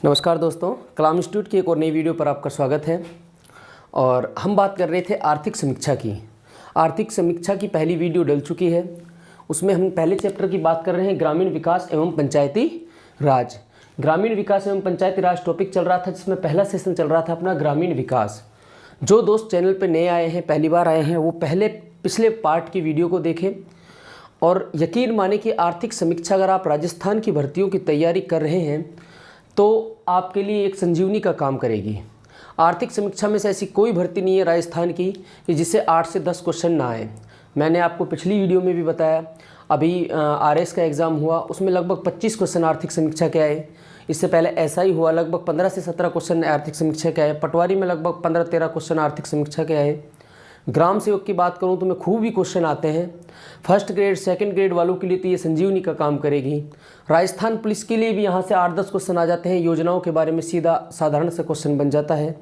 नमस्कार दोस्तों, कलाम इंस्टीट्यूट की एक और नई वीडियो पर आपका स्वागत है। और हम बात कर रहे थे आर्थिक समीक्षा की। आर्थिक समीक्षा की पहली वीडियो डल चुकी है। उसमें हम पहले चैप्टर की बात कर रहे हैं, ग्रामीण विकास एवं पंचायती राज। ग्रामीण विकास एवं पंचायती राज टॉपिक चल रहा था, जिसमें पहला सेशन चल रहा था अपना ग्रामीण विकास। जो दोस्त चैनल पर नए आए हैं, पहली बार आए हैं, वो पिछले पार्ट की वीडियो को देखें। और यकीन माने कि आर्थिक समीक्षा अगर आप राजस्थान की भर्तियों की तैयारी कर रहे हैं तो आपके लिए एक संजीवनी का काम करेगी। आर्थिक समीक्षा में से ऐसी कोई भर्ती नहीं है राजस्थान की कि जिससे 8 से 10 क्वेश्चन ना आए। मैंने आपको पिछली वीडियो में भी बताया, अभी आरएस का एग्ज़ाम हुआ, उसमें लगभग 25 क्वेश्चन आर्थिक समीक्षा के आए। इससे पहले ऐसा ही हुआ, लगभग 15 से 17 क्वेश्चन आर्थिक समीक्षा के आए। पटवारी में लगभग 15-13 क्वेश्चन आर्थिक समीक्षा के आए। ग्राम सेवक की बात करूं तो में खूब ही क्वेश्चन आते हैं। फर्स्ट ग्रेड सेकंड ग्रेड वालों के लिए तो ये संजीवनी का काम करेगी। राजस्थान पुलिस के लिए भी यहाँ से 8-10 क्वेश्चन आ जाते हैं। योजनाओं के बारे में सीधा साधारण सा क्वेश्चन बन जाता है।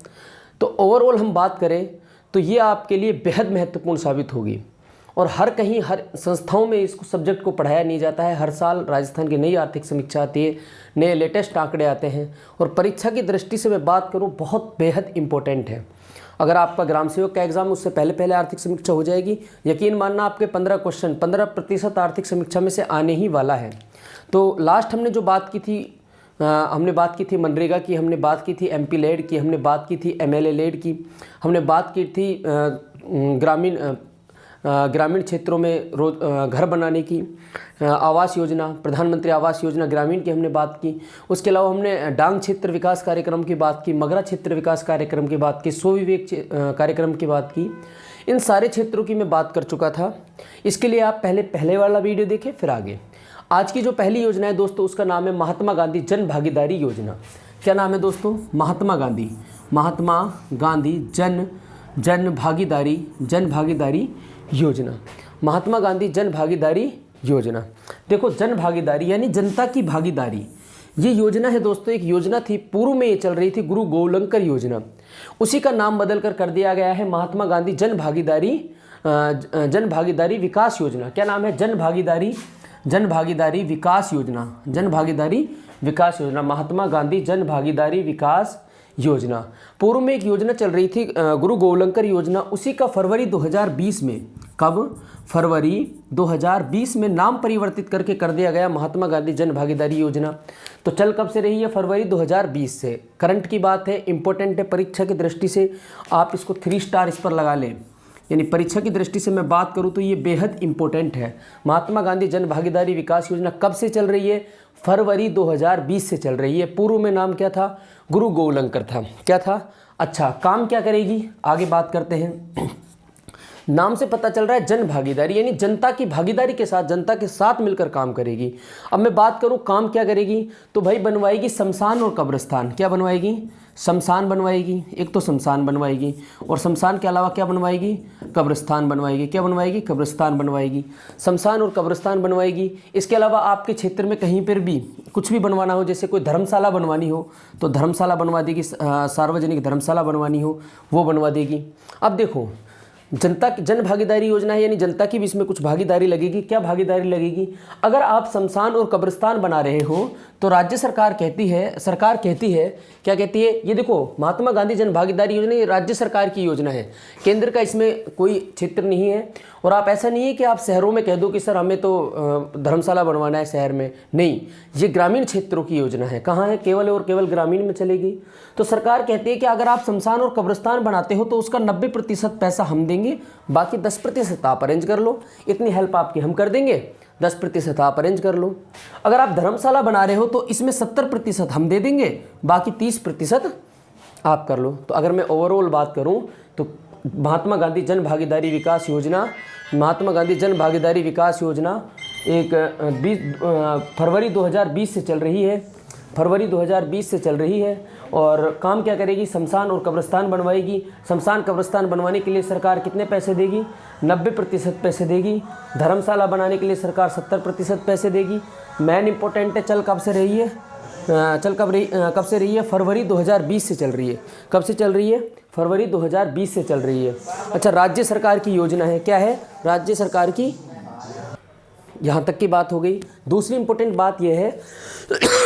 तो ओवरऑल हम बात करें तो ये आपके लिए बेहद महत्वपूर्ण साबित होगी। और हर संस्थाओं में इसको सब्जेक्ट को पढ़ाया नहीं जाता है। हर साल राजस्थान की नई आर्थिक समीक्षा आती है, नए लेटेस्ट आंकड़े आते हैं। और परीक्षा की दृष्टि से मैं बात करूँ, बहुत बेहद इंपॉर्टेंट है। अगर आपका ग्राम सेवक का एग्जाम उससे पहले आर्थिक समीक्षा हो जाएगी, यकीन मानना आपके 15% आर्थिक समीक्षा में से आने ही वाला है। तो लास्ट हमने जो बात की थी, हमने बात की थी मनरेगा की, हमने बात की थी एमपी लेड की, हमने बात की थी एमएलए लेड की, हमने बात की थी ग्रामीण क्षेत्रों में घर बनाने की, आवास योजना, प्रधानमंत्री आवास योजना ग्रामीण की हमने बात की। उसके अलावा हमने डांग क्षेत्र विकास कार्यक्रम की बात की, मगरा क्षेत्र विकास कार्यक्रम की बात की, स्वविवेक कार्यक्रम की बात की। इन सारे क्षेत्रों की मैं बात कर चुका था। इसके लिए आप पहले वाला वीडियो देखें, फिर आगे। आज की जो पहली योजना है दोस्तों, उसका नाम है महात्मा गांधी जन भागीदारी योजना। क्या नाम है दोस्तों? महात्मा गांधी जन भागीदारी योजना। महात्मा गांधी जन भागीदारी योजना। देखो, जन भागीदारी यानी जनता की भागीदारी, ये योजना है दोस्तों। एक योजना थी, पूर्व में ये चल रही थी गुरु गोलंकर योजना। उसी का नाम बदल कर दिया गया है महात्मा गांधी जन भागीदारी विकास योजना। क्या नाम है? जन भागीदारी विकास योजना। महात्मा गांधी जन भागीदारी विकास योजना। पूर्व में एक योजना चल रही थी गुरु गोलंकर योजना। उसी का फरवरी 2020 में, कब? फरवरी 2020 में नाम परिवर्तित करके कर दिया गया महात्मा गांधी जन भागीदारी योजना। तो चल कब से रही है? फरवरी 2020 से। करंट की बात है, इंपॉर्टेंट है परीक्षा की दृष्टि से। आप इसको 3 स्टार इस पर लगा लें। यानी परीक्षा की दृष्टि से मैं बात करूं तो ये बेहद इंपॉर्टेंट है। महात्मा गांधी जन भागीदारी विकास योजना कब से चल रही है? फरवरी 2020 से चल रही है। पूर्व में नाम क्या था? गुरु गोलंकर था। क्या था? अच्छा, काम क्या करेगी? आगे बात करते हैं। नाम से पता चल रहा है जन भागीदारी, यानी जनता की भागीदारी के साथ, जनता के साथ मिलकर काम करेगी। अब मैं बात करूं काम क्या करेगी, तो भाई बनवाएगी शमशान और कब्रिस्तान। क्या बनवाएगी? शमशान बनवाएगी। एक तो शमशान बनवाएगी, और शमशान के अलावा क्या बनवाएगी? कब्रिस्तान बनवाएगी। क्या बनवाएगी? कब्रिस्तान बनवाएगी। शमशान और कब्रिस्तान बनवाएगी। इसके अलावा आपके क्षेत्र में कहीं पर भी कुछ भी बनवाना हो, जैसे कोई धर्मशाला बनवानी हो तो धर्मशाला बनवा देगी, सार्वजनिक धर्मशाला बनवानी हो वो बनवा देगी। अब देखो, जनता की जन भागीदारी योजना है, यानी जनता की भी इसमें कुछ भागीदारी लगेगी। क्या भागीदारी लगेगी? अगर आप शमशान और कब्रिस्तान बना रहे हो तो राज्य सरकार कहती है, क्या कहती है? ये देखो, महात्मा गांधी जन भागीदारी योजना ये राज्य सरकार की योजना है, केंद्र का इसमें कोई क्षेत्र नहीं है। और आप ऐसा नहीं है कि आप शहरों में कह दो कि सर हमें तो धर्मशाला बनवाना है शहर में, नहीं, ये ग्रामीण क्षेत्रों की योजना है। कहाँ है? केवल और केवल ग्रामीण में चलेगी। तो सरकार कहती है कि अगर आप शमशान और कब्रिस्तान बनाते हो तो उसका 90% पैसा हम देंगे, बाकी 10% आप अरेंज कर लो। इतनी हेल्प आपकी हम कर देंगे, 10% आप अरेंज कर लो। अगर आप धर्मशाला बना रहे हो तो इसमें 70% हम दे देंगे, बाकी 30% आप कर लो। तो अगर मैं ओवरऑल बात करूं तो महात्मा गांधी जन भागीदारी विकास योजना एक फरवरी 2020 से चल रही है। और काम क्या करेगी? शमशान और कब्रिस्तान बनवाएगी। शमशान कब्रिस्तान बनवाने के लिए सरकार कितने पैसे देगी? 90% पैसे देगी। धर्मशाला बनाने के लिए सरकार 70% पैसे देगी। मेन इंपॉर्टेंट है, चल कब से रही है? फरवरी 2020 से चल रही है। कब से चल रही है? फरवरी 2020 से चल रही है। अच्छा, राज्य सरकार की योजना है। क्या है? राज्य सरकार की यहाँ तक की बात हो गई। दूसरी इंपॉर्टेंट बात यह है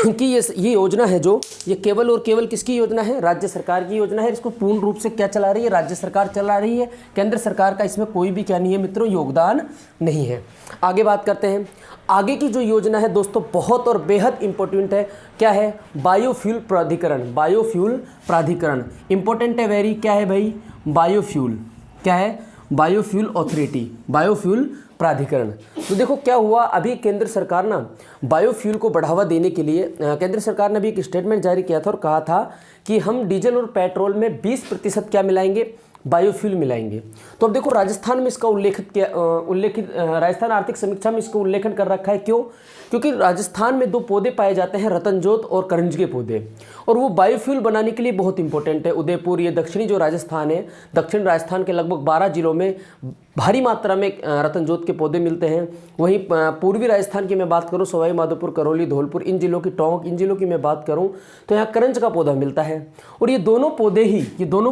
कि ये योजना है जो, ये केवल और केवल किसकी योजना है? राज्य सरकार की योजना है। इसको पूर्ण रूप से क्या चला रही है? राज्य सरकार चला रही है। केंद्र सरकार का इसमें कोई भी क्या नहीं है मित्रों, योगदान नहीं है। आगे बात करते हैं। आगे की जो योजना है दोस्तों बहुत और बेहद इंपॉर्टेंट है। क्या है? बायोफ्यूल प्राधिकरण। बायोफ्यूल प्राधिकरण इंपॉर्टेंट है वेरी। क्या है भाई? बायोफ्यूल। क्या है? बायोफ्यूल ऑथोरिटी, बायोफ्यूल प्राधिकरण। तो देखो क्या हुआ, अभी केंद्र सरकार ना बायोफ्यूल को बढ़ावा देने के लिए केंद्र सरकार ने भी एक स्टेटमेंट जारी किया था और कहा था कि हम डीजल और पेट्रोल में 20% क्या मिलाएंगे? बायोफ्यूल मिलाएंगे। तो अब देखो राजस्थान में इसका राजस्थान आर्थिक समीक्षा में इसको उल्लेखन कर रखा है। क्यों? क्योंकि राजस्थान में 2 पौधे पाए जाते हैं, रतनजोत और करंज के पौधे, और वो बायोफ्यूल बनाने के लिए बहुत इंपॉर्टेंट है। उदयपुर, ये दक्षिणी जो राजस्थान है, दक्षिण राजस्थान के लगभग 12 जिलों में भारी मात्रा में रतनजोत के पौधे मिलते हैं। वहीं पूर्वी राजस्थान की मैं बात करूं, सवाई माधोपुर, करौली, धौलपुर, इन जिलों की टोंक, इन जिलों की मैं बात करूं तो यहाँ करंज का पौधा मिलता है। और ये दोनों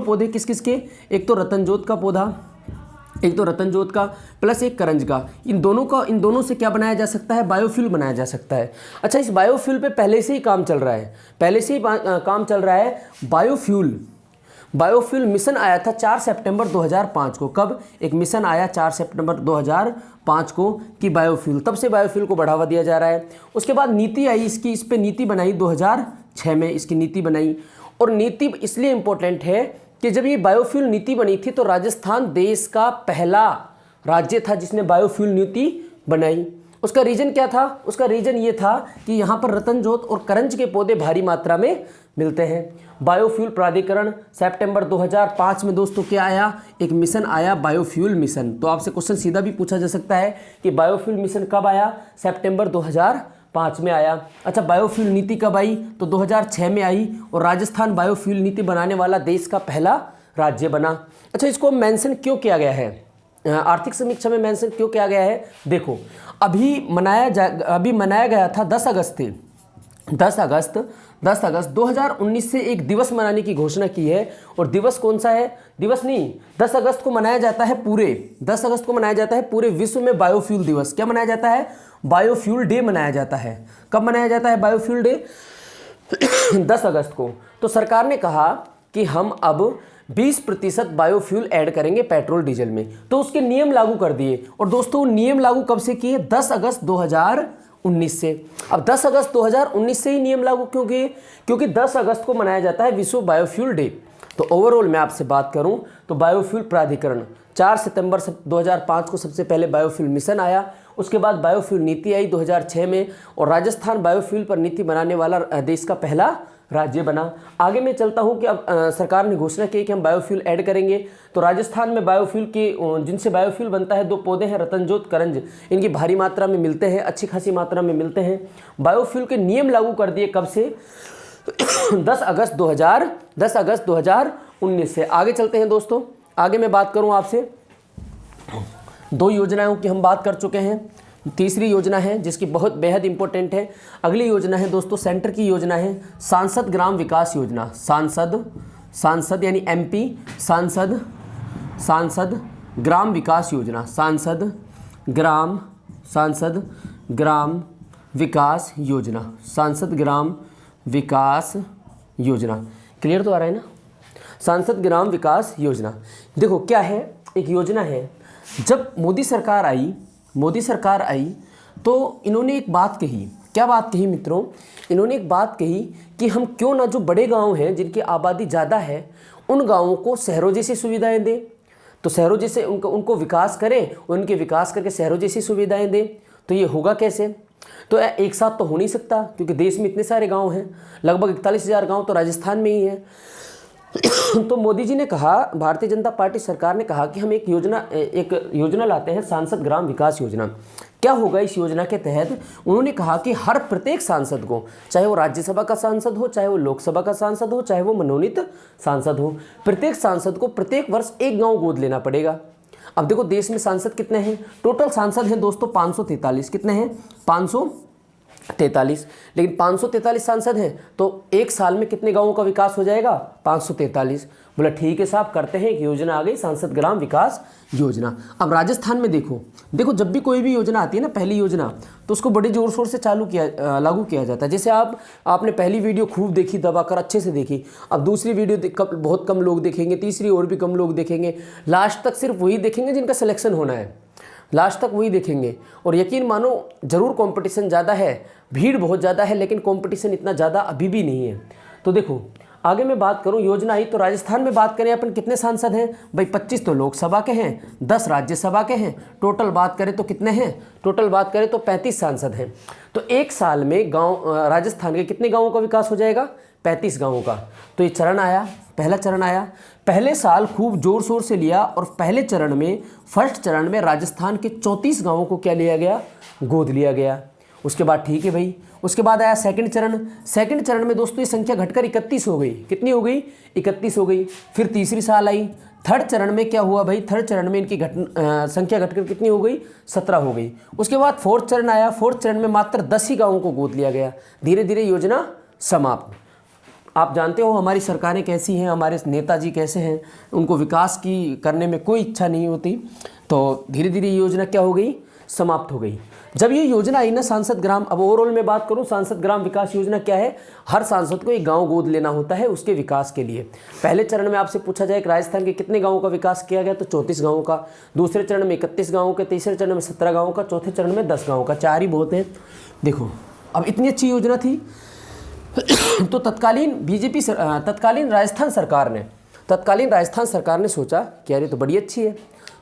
पौधे किस किस के? एक तो रतनजोत का पौधा, एक तो रतनजोत का प्लस एक करंज का, इन दोनों से क्या बनाया जा सकता है? बायोफ्यूल बनाया जा सकता है। अच्छा, इस बायोफ्यूल पे पहले से ही काम चल रहा है, बायोफ्यूल मिशन आया था 4 सितंबर 2005 को। कब? एक मिशन आया 4 सितंबर 2005 को कि बायोफ्यूल, तब से बायोफ्यूल को बढ़ावा दिया जा रहा है। उसके बाद नीति आई इसकी, इस पे नीति बनाई 2006 में, इसकी नीति बनाई। और नीति इसलिए इम्पोर्टेंट है कि जब ये बायोफ्यूल नीति बनी थी तो राजस्थान देश का पहला राज्य था जिसने बायोफ्यूल नीति बनाई। उसका रीजन क्या था? उसका रीजन ये था कि यहाँ पर रतनजोत और करंज के पौधे भारी मात्रा में मिलते हैं। बायोफ्यूल प्राधिकरण सितंबर 2005 में दोस्तों क्या आया? एक मिशन आया, बायोफ्यूल मिशन। तो आपसे क्वेश्चन सीधा भी पूछा जा सकता है कि बायोफ्यूल मिशन कब आया? सितंबर 2005 में आया। अच्छा, बायोफ्यूल नीति कब आई? तो 2006 में आई, और राजस्थान बायोफ्यूल नीति बनाने वाला देश का पहला राज्य बना। अच्छा, इसको मेंशन क्यों किया गया है? आर्थिक समीक्षा में मेंशन क्यों किया गया है? देखो, अभी मनाया गया था 10 अगस्त 2019 से एक दिवस मनाने की घोषणा की है। और दिवस कौन सा है? दिवस नहीं, 10 अगस्त को मनाया जाता है पूरे विश्व में बायोफ्यूल दिवस। क्या मनाया जाता है? बायोफ्यूल डे मनाया जाता है। कब मनाया जाता है बायोफ्यूल डे? 10 अगस्त को। तो सरकार ने कहा कि हम अब 20% बायोफ्यूल ऐड करेंगे पेट्रोल डीजल में, तो उसके नियम लागू कर दिए। और दोस्तों नियम लागू कब से किए? 10 अगस्त 2019 से। अब 10 अगस्त 2019 से ही नियम लागू क्यों किए? क्योंकि 10 अगस्त को मनाया जाता है विश्व बायोफ्यूल डे। तो ओवरऑल मैं आपसे बात करूं तो बायोफ्यूल प्राधिकरण 4 सितंबर 2005 को सबसे पहले बायोफ्यूल मिशन आया। उसके बाद बायोफ्यूल नीति आई 2006 में, और राजस्थान बायोफ्यूल पर नीति बनाने वाला देश का पहला राज्य बना। आगे मैं चलता हूं कि अब सरकार ने घोषणा की कि हम बायोफ्यूल ऐड करेंगे। तो राजस्थान में बायोफ्यूल के जिनसे बायोफ्यूल बनता है 2 पौधे हैं, रतनजोत, करंज, इनकी भारी मात्रा में मिलते हैं, अच्छी खासी मात्रा में मिलते हैं। बायोफ्यूल के नियम लागू कर दिए कब से? 10 अगस्त 2019 से। आगे चलते हैं दोस्तों। आगे मैं बात करूं आपसे, 2 योजनाओं की हम बात कर चुके हैं। तीसरी योजना है जिसकी बहुत बेहद इंपॉर्टेंट है। अगली योजना है दोस्तों, सेंटर की योजना है सांसद ग्राम विकास योजना। सांसद यानी MP, सांसद ग्राम विकास योजना। सांसद ग्राम विकास योजना। सांसद ग्राम विकास योजना। क्लियर तो आ रहा है ना? सांसद ग्राम विकास योजना। देखो क्या है, एक योजना है। जब मोदी सरकार आई तो इन्होंने एक बात कही। क्या बात कही मित्रों? इन्होंने एक बात कही कि हम क्यों ना जो बड़े गांव हैं जिनकी आबादी ज़्यादा है उन गांवों को शहरों जैसी सुविधाएं दें। तो शहरों जैसे उनको विकास करें, उनके विकास करके शहरों जैसी सुविधाएं दें। तो ये होगा कैसे? तो एक साथ तो हो नहीं सकता, क्योंकि देश में इतने सारे गांव हैं, लगभग 41,000 गांव तो राजस्थान में ही हैं। तो मोदी जी ने कहा, भारतीय जनता पार्टी सरकार ने कहा कि हम एक योजना लाते हैं, सांसद ग्राम विकास योजना। क्या होगा इस योजना के तहत? उन्होंने कहा कि हर प्रत्येक सांसद को, चाहे वो राज्यसभा का सांसद हो, चाहे वो लोकसभा का सांसद हो, चाहे वो मनोनीत सांसद हो, प्रत्येक सांसद को प्रत्येक वर्ष एक गाँव गोद लेना पड़ेगा। अब देखो देश में सांसद कितने हैं? टोटल सांसद हैं दोस्तों 543। कितने हैं? 43, लेकिन 543 सांसद हैं तो एक साल में कितने गांवों का विकास हो जाएगा? 543। बोला ठीक है साहब, करते हैं। एक योजना आ गई, सांसद ग्राम विकास योजना। अब राजस्थान में देखो जब भी कोई भी योजना आती है ना, पहली योजना, तो उसको बड़े जोर शोर से लागू किया जाता है। जैसे आपने पहली वीडियो खूब देखी, दबाकर अच्छे से देखी, अब दूसरी वीडियो बहुत कम लोग देखेंगे, तीसरी और भी कम लोग देखेंगे, लास्ट तक सिर्फ वही देखेंगे जिनका सिलेक्शन होना है, लास्ट तक वही देखेंगे। और यकीन मानो ज़रूर कंपटीशन ज़्यादा है, भीड़ बहुत ज़्यादा है, लेकिन कंपटीशन इतना ज़्यादा अभी भी नहीं है। तो देखो आगे मैं बात करूं, योजना आई तो राजस्थान में बात करें अपन, कितने सांसद हैं भाई? 25 तो लोकसभा के हैं, 10 राज्यसभा के हैं, टोटल बात करें तो कितने हैं? टोटल बात करें तो 35 सांसद हैं। तो एक साल में राजस्थान के कितने गाँवों का विकास हो जाएगा? 35 गाँवों का। तो ये चरण आया, पहला चरण आया, पहले साल खूब जोर शोर से लिया, और पहले चरण में, फर्स्ट चरण में राजस्थान के 34 गाँवों को क्या लिया गया? गोद लिया गया। उसके बाद ठीक है भाई, उसके बाद आया सेकंड चरण। सेकंड चरण में दोस्तों ये संख्या घटकर 31 हो गई। कितनी हो गई? 31 हो गई। फिर तीसरी साल आई, थर्ड चरण में क्या हुआ भाई? थर्ड चरण में इनकी संख्या घटकर कितनी हो गई? 17 हो गई। उसके बाद फोर्थ चरण आया, फोर्थ चरण में मात्र 10 ही गाँवों को गोद लिया गया। धीरे धीरे योजना समाप्त। आप जानते हो हमारी सरकारें कैसी हैं, हमारे नेताजी कैसे हैं, उनको विकास की करने में कोई इच्छा नहीं होती। तो धीरे धीरे योजना क्या हो गई? समाप्त हो गई। जब ये योजना आई ना सांसद ग्राम, अब ओवरऑल में बात करूं, सांसद ग्राम विकास योजना क्या है? हर सांसद को एक गांव गोद लेना होता है उसके विकास के लिए। पहले चरण में आपसे पूछा जाए कि राजस्थान के कितने गांवों का विकास किया गया, तो 34 गांवों का। दूसरे चरण में 31 गांवों के, तीसरे चरण में 17 गांवों का, चौथे चरण में 10 गांवों का। 4 ही बहुत है। देखो अब इतनी अच्छी योजना थी तो तत्कालीन राजस्थान सरकार ने सोचा कि यार ये तो बड़ी अच्छी है,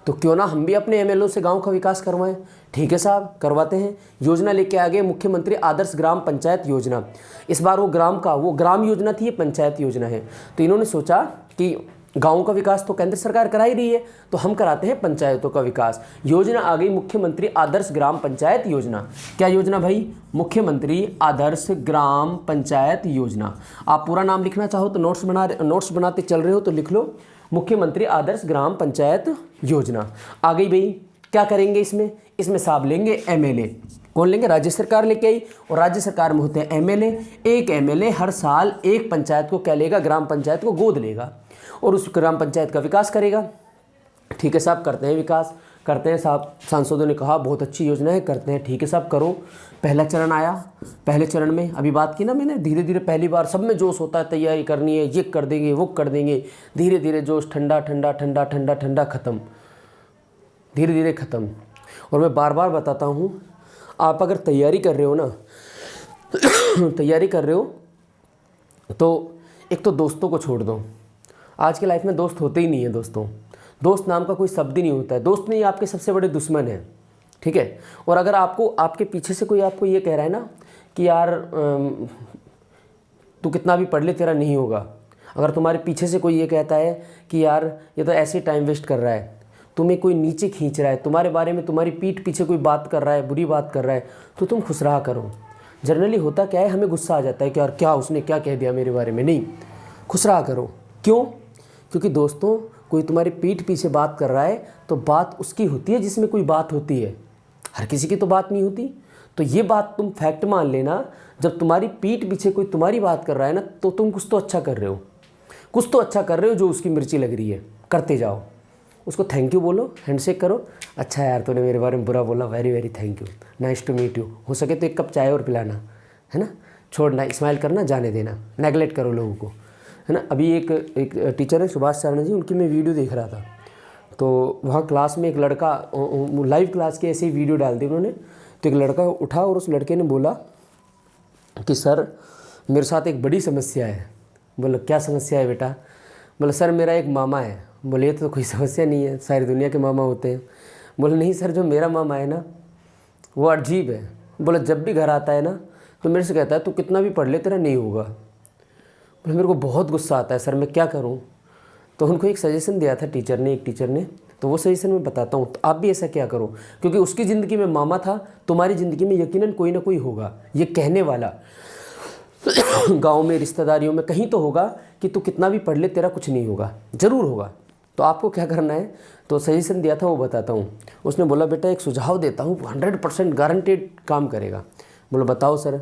तो क्यों ना हम भी अपने एमएलओ से गांव का विकास करवाएं। ठीक है साहब, करवाते हैं। योजना लेके आ गए मुख्यमंत्री आदर्श ग्राम पंचायत योजना। इस बार वो ग्राम योजना थी, ये पंचायत योजना है। तो इन्होंने सोचा कि गाँव का विकास तो केंद्र सरकार करा ही रही है, तो हम कराते हैं पंचायतों का विकास। योजना आ गई मुख्यमंत्री आदर्श ग्राम पंचायत योजना। क्या योजना भाई? मुख्यमंत्री आदर्श ग्राम पंचायत योजना। आप पूरा नाम लिखना चाहो तो नोट्स बनाते चल रहे हो तो लिख लो, मुख्यमंत्री आदर्श ग्राम पंचायत योजना आ गई भाई। क्या करेंगे इसमें साहब लेंगे एमएलए। कौन लेंगे? राज्य सरकार लेके आई, और राज्य सरकार में होते हैं एमएलए। एक एमएलए हर साल एक पंचायत को क्या लेगा? ग्राम पंचायत को गोद लेगा और उस ग्राम पंचायत का विकास करेगा। ठीक है साहब, करते हैं विकास, करते हैं साहब। सांसदों ने कहा बहुत अच्छी योजना है, करते हैं। ठीक है साहब, करो। पहला चरण आया। पहले चरण में अभी बात की ना मैंने, धीरे धीरे पहली बार सब में जोश होता है, तैयारी करनी है, ये कर देंगे वो कर देंगे। धीरे धीरे जोश ठंडा ठंडा ठंडा ठंडा ठंडा खत्म, धीरे धीरे खत्म। और मैं बार बार बताता हूँ, आप अगर तैयारी कर रहे हो ना तैयारी कर रहे हो तो एक तो दोस्तों को छोड़ दो। आज की लाइफ में दोस्त होते ही नहीं है दोस्तों। दोस्त नाम का कोई शब्द ही नहीं होता है। दोस्त नहीं, आपके सबसे बड़े दुश्मन हैं। ठीक है। और अगर आपके पीछे से कोई आपको ये कह रहा है ना कि यार तू कितना भी पढ़ ले तेरा नहीं होगा, अगर तुम्हारे पीछे से कोई ये कहता है कि यार ये तो ऐसे ही टाइम वेस्ट कर रहा है, तुम्हें कोई नीचे खींच रहा है, तुम्हारे बारे में तुम्हारी पीठ पीछे कोई बात कर रहा है, बुरी बात कर रहा है, तो तुम खुश रहा करो। जनरली होता क्या है, हमें गुस्सा आ जाता है कि यार क्या उसने क्या कह दिया मेरे बारे में। नहीं, खुश रहा करो। क्यों? क्योंकि दोस्तों कोई तुम्हारी पीठ पीछे बात कर रहा है तो बात उसकी होती है जिसमें कोई बात होती है, हर किसी की तो बात नहीं होती। तो ये बात तुम फैक्ट मान लेना, जब तुम्हारी पीठ पीछे कोई तुम्हारी बात कर रहा है ना, तो तुम कुछ तो अच्छा कर रहे हो, कुछ तो अच्छा कर रहे हो जो उसकी मिर्ची लग रही है। करते जाओ, उसको थैंक यू बोलो, हैंडशेक करो। अच्छा यार तूने मेरे बारे में बुरा बोला, very very thank you, nice to meet you. हो सके तो एक कप चाय और पिलाना, है ना। छोड़ना, स्माइल करना, जाने देना, नेगलेक्ट करो लोगों को, है ना। अभी एक टीचर है सुभाष शर्मा जी, उनकी मैं वीडियो देख रहा था, तो वहाँ क्लास में एक लड़का, लाइव क्लास के ऐसे ही वीडियो डाल दी उन्होंने। तो एक लड़का उठा और उस लड़के ने बोला कि सर मेरे साथ एक बड़ी समस्या है। बोला क्या समस्या है बेटा? बोला सर मेरा एक मामा है। बोले ये तो कोई समस्या नहीं है, सारी दुनिया के मामा होते हैं। बोले नहीं सर, जो मेरा मामा है ना वो अजीब है। बोला जब भी घर आता है ना तो मेरे से कहता है तू कितना भी पढ़ ले तेरा नहीं होगा। बोले मेरे को बहुत गुस्सा आता है सर, मैं क्या करूं? तो उनको एक सजेशन दिया था एक टीचर ने, तो वो सजेशन मैं बताता हूँ। तो आप भी ऐसा क्या करो, क्योंकि उसकी ज़िंदगी में मामा था, तुम्हारी ज़िंदगी में यकीनन कोई ना कोई होगा ये कहने वाला। गाँव में, रिश्तेदारियों में कहीं तो होगा कि तू कितना भी पढ़ ले तेरा कुछ नहीं होगा, ज़रूर होगा। तो आपको क्या करना है, तो सजेशन दिया था वो बताता हूँ। उसने बोला बेटा एक सुझाव देता हूँ, 100% गारंटेड काम करेगा। बोला बताओ सर।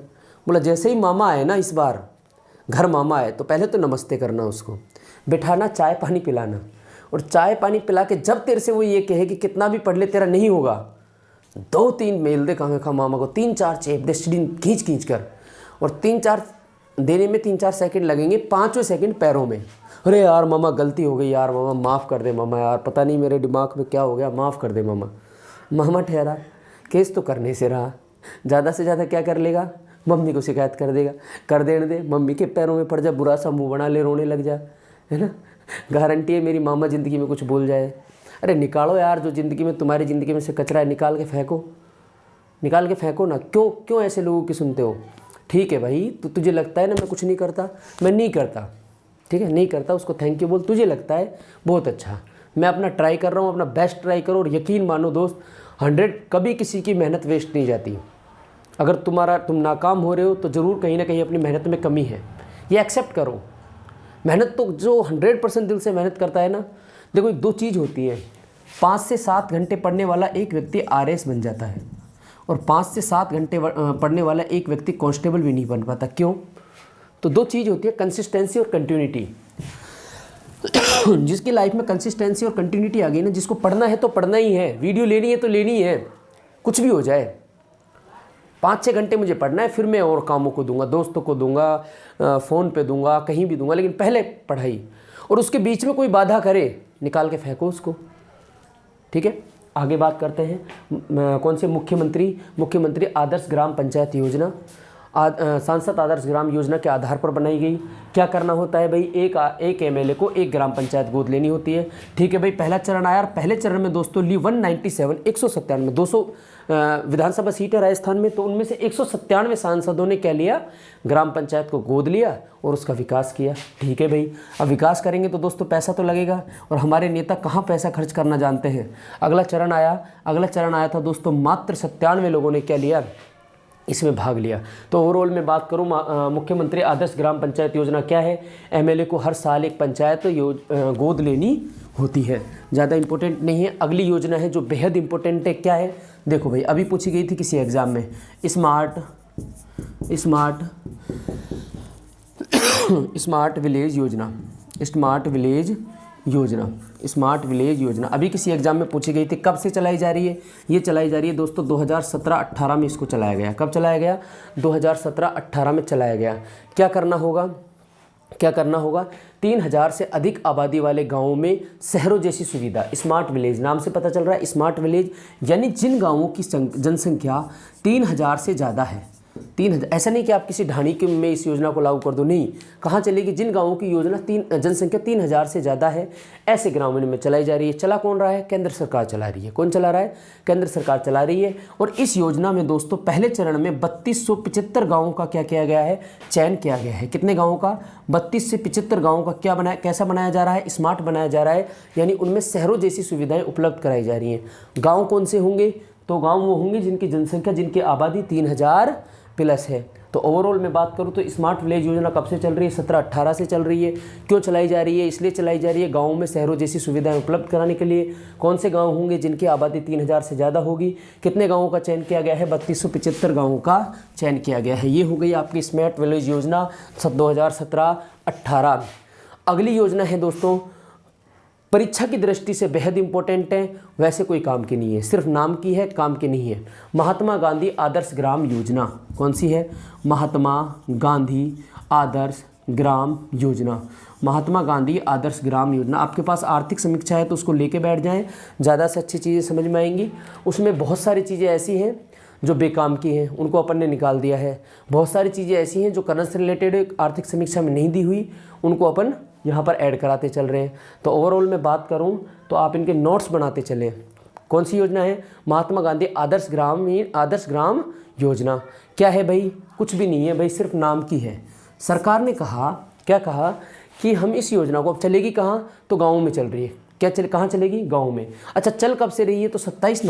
बोला जैसे ही मामा आए ना, इस बार घर मामा आए तो पहले तो नमस्ते करना, उसको बिठाना, चाय पानी पिलाना, और चाय पानी पिला के जब तेरे से वो ये कहे कि कितना भी पढ़ ले तेरा नहीं होगा, 2-3 मेल दे कहाँ मामा को, 3-4 चेप दे खींच खींच कर, और 3-4 देने में 3-4 सेकंड लगेंगे, 5वें सेकंड पैरों में। अरे यार मामा गलती हो गई यार, मामा माफ़ कर दे मामा, यार पता नहीं मेरे दिमाग में क्या हो गया, माफ़ कर दे मामा। मामा ठहरा, केस तो करने से रहा, ज़्यादा से ज़्यादा क्या कर लेगा, मम्मी को शिकायत कर देगा। कर देने दे, मम्मी के पैरों में पड़ जा, बुरा सा मुँह बना ले, रोने लग जा, है ना। गारंटी है मेरी मामा ज़िंदगी में कुछ बोल जाए। अरे निकालो यार, जो ज़िंदगी में तुम्हारी ज़िंदगी में से कचरा है निकाल के फेंको, निकाल के फेंको ना। क्यों ऐसे लोगों की सुनते हो। ठीक है भाई, तो तुझे लगता है ना मैं कुछ नहीं करता, मैं नहीं करता, ठीक है, नहीं करता, उसको थैंक यू बोल। तुझे लगता है बहुत अच्छा, मैं अपना ट्राई कर रहा हूँ, अपना बेस्ट ट्राई करो, और यकीन मानो दोस्त 100 कभी किसी की मेहनत वेस्ट नहीं जाती। अगर तुम नाकाम हो रहे हो तो ज़रूर कहीं ना कहीं अपनी मेहनत में कमी है, ये एक्सेप्ट करो। मेहनत तो जो 100% दिल से मेहनत करता है ना, देखो 2 चीज़ होती है, 5 से 7 घंटे पढ़ने वाला एक व्यक्ति RS बन जाता है, और 5 से 7 घंटे पढ़ने वाला एक व्यक्ति कांस्टेबल भी नहीं बन पाता। क्यों? तो 2 चीज़ होती है, कंसिस्टेंसी और कंटिन्यूटी। जिसकी लाइफ में कंसिस्टेंसी और कंटिन्यूटी आ गई ना, जिसको पढ़ना है तो पढ़ना ही है, वीडियो लेनी है तो लेनी है, कुछ भी हो जाए, 5-6 घंटे मुझे पढ़ना है, फिर मैं और कामों को दूंगा, दोस्तों को दूंगा, फ़ोन पे दूंगा, कहीं भी दूंगा, लेकिन पहले पढ़ाई। और उसके बीच में कोई बाधा करे, निकाल के फेंको उसको। ठीक है, आगे बात करते हैं। कौन से मुख्यमंत्री आदर्श ग्राम पंचायत योजना, सांसद आदर्श ग्राम योजना के आधार पर बनाई गई। क्या करना होता है भाई, एक MLA को एक ग्राम पंचायत गोद लेनी होती है। ठीक है भाई, पहला चरण आया, और पहले चरण में दोस्तों ली 197 200 विधानसभा सीट है राजस्थान में, तो उनमें से 197 सांसदों ने क्या लिया, ग्राम पंचायत को गोद लिया और उसका विकास किया। ठीक है भाई, अब विकास करेंगे तो दोस्तों पैसा तो लगेगा, और हमारे नेता कहाँ पैसा खर्च करना जानते हैं। अगला चरण आया था दोस्तों, मात्र 97 लोगों ने क्या लिया, इसमें भाग लिया। तो ओवरऑल में बात करूँ, मुख्यमंत्री आदर्श ग्राम पंचायत योजना क्या है, MLA को हर साल एक पंचायत गोद लेनी होती है, ज़्यादा इंपॉर्टेंट नहीं है। अगली योजना है जो बेहद इंपॉर्टेंट है, क्या है, देखो भाई, अभी पूछी गई थी किसी एग्ज़ाम में, स्मार्ट विलेज योजना अभी किसी एग्जाम में पूछी गई थी। कब से चलाई जा रही है, ये चलाई जा रही है दोस्तों 2017-18 में इसको चलाया गया। कब चलाया गया, 2017-18 में चलाया गया। क्या करना होगा, 3000 से अधिक आबादी वाले गांवों में शहरों जैसी सुविधा, स्मार्ट विलेज नाम से पता चल रहा है, स्मार्ट विलेज यानी जिन गांवों की जनसंख्या 3000 से ज़्यादा है, 3000, ऐसा नहीं कि आप किसी ढाणी के में इस योजना को लागू कर दो, नहीं, कहाँ चलेगी, जिन गांवों की जनसंख्या 3000 से ज़्यादा है, ऐसे ग्रामीण में चलाई जा रही है। चला कौन रहा है, केंद्र सरकार चला रही है। कौन चला रहा है, केंद्र सरकार चला रही है। और इस योजना में दोस्तों पहले चरण में 3275 गाँवों का क्या किया गया है, चयन किया गया है। कितने गाँवों का, 32 से 75 गाँवों का कैसा बनाया जा रहा है, स्मार्ट बनाया जा रहा है, यानी उनमें शहरों जैसी सुविधाएँ उपलब्ध कराई जा रही हैं। गाँव कौन से होंगे, तो गाँव वो होंगे जिनकी जनसंख्या, जिनकी आबादी 3000 प्लस है। तो ओवरऑल में बात करूँ तो स्मार्ट विलेज योजना कब से चल रही है, 17-18 से चल रही है। क्यों चलाई जा रही है, इसलिए चलाई जा रही है गाँवों में शहरों जैसी सुविधाएं उपलब्ध कराने के लिए। कौन से गांव होंगे जिनकी आबादी 3000 से ज़्यादा होगी। कितने गाँवों का चयन किया गया है, 3275 गाँवों का चयन किया गया है। ये हो गई आपकी स्मार्ट विलेज योजना 2017-18। अगली योजना है दोस्तों, परीक्षा की दृष्टि से बेहद इंपॉर्टेंट है, वैसे कोई काम की नहीं है, सिर्फ नाम की है, काम की नहीं है। महात्मा गांधी आदर्श ग्राम योजना कौन सी है, महात्मा गांधी आदर्श ग्राम योजना, महात्मा गांधी आदर्श ग्राम योजना। आपके पास आर्थिक समीक्षा है तो उसको लेके बैठ जाएं, ज़्यादा से अच्छी चीज़ें समझ में आएंगी। उसमें बहुत सारी चीज़ें ऐसी हैं जो बेकाम की हैं, उनको अपन ने निकाल दिया है। बहुत सारी चीज़ें ऐसी हैं जो करंट से रिलेटेड आर्थिक समीक्षा में नहीं दी हुई, उनको अपन यहाँ पर ऐड कराते चल रहे हैं। तो ओवरऑल में बात करूँ तो आप इनके नोट्स बनाते चलें। कौन सी योजना है, महात्मा गांधी आदर्श ग्राम योजना। क्या है भाई, कुछ भी नहीं है भाई, सिर्फ नाम की है। सरकार ने कहा, क्या कहा कि हम इस योजना को, अब चलेगी कहाँ, तो गाँवों में चल रही है। क्या चले, कहाँ चलेगी, गांव में। अच्छा चल कब से रही है, तो 27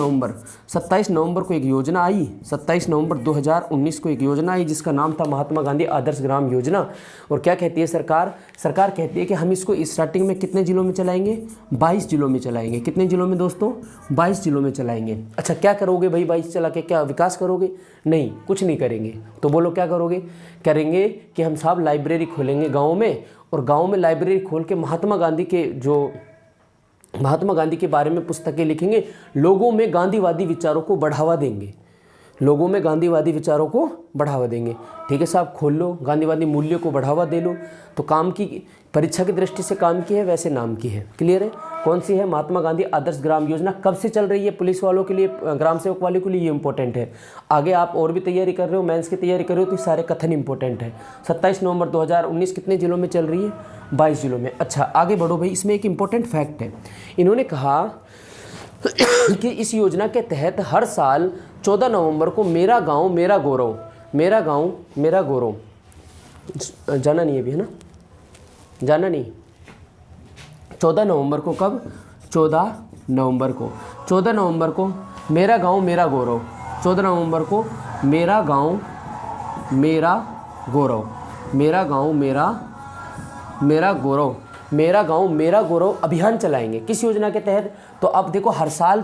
नवंबर को एक योजना आई, 27 नवंबर 2019 को एक योजना आई जिसका नाम था महात्मा गांधी आदर्श ग्राम योजना। और क्या कहती है सरकार कहती है कि हम इसको स्टार्टिंग में कितने जिलों में चलाएंगे, 22 जिलों में चलाएंगे। कितने जिलों में दोस्तों, 22 जिलों में चलाएंगे। अच्छा क्या करोगे भाई 22 चला के, क्या विकास करोगे, नहीं कुछ नहीं करेंगे। तो बोलो क्या करेंगे कि हम साहब लाइब्रेरी खोलेंगे गाँव में, और गाँव में लाइब्रेरी खोल के महात्मा गांधी के बारे में पुस्तकें लिखेंगे, लोगों में गांधीवादी विचारों को बढ़ावा देंगे, ठीक है साहब, खोल लो, गांधीवादी मूल्यों को बढ़ावा दे लो। तो काम की, परीक्षा की दृष्टि से काम की है, वैसे नाम की है, क्लियर है। कौन सी है, महात्मा गांधी आदर्श ग्राम योजना। कब से चल रही है, पुलिस वालों के लिए, ग्राम सेवक वालों के लिए ये इंपॉर्टेंट है। आगे आप और भी तैयारी कर रहे हो, मेंस की तैयारी कर रहे हो, तो सारे कथन इंपॉर्टेंट है। 27 नवंबर 2019 कितने जिलों में चल रही है, 22 जिलों में। अच्छा आगे बढ़ो भाई, इसमें एक इंपॉर्टेंट फैक्ट है। इन्होंने कहा कि इस योजना के तहत हर साल 14 नवंबर को मेरा गांव मेरा गौरव, जाना नहीं है अभी, है ना, जाना नहीं, 14 नवंबर को, कब, 14 नवंबर को मेरा गांव मेरा गौरव, 14 नवंबर को मेरा गांव मेरा गौरव अभियान चलाएंगे। किस योजना के तहत, तो अब देखो हर साल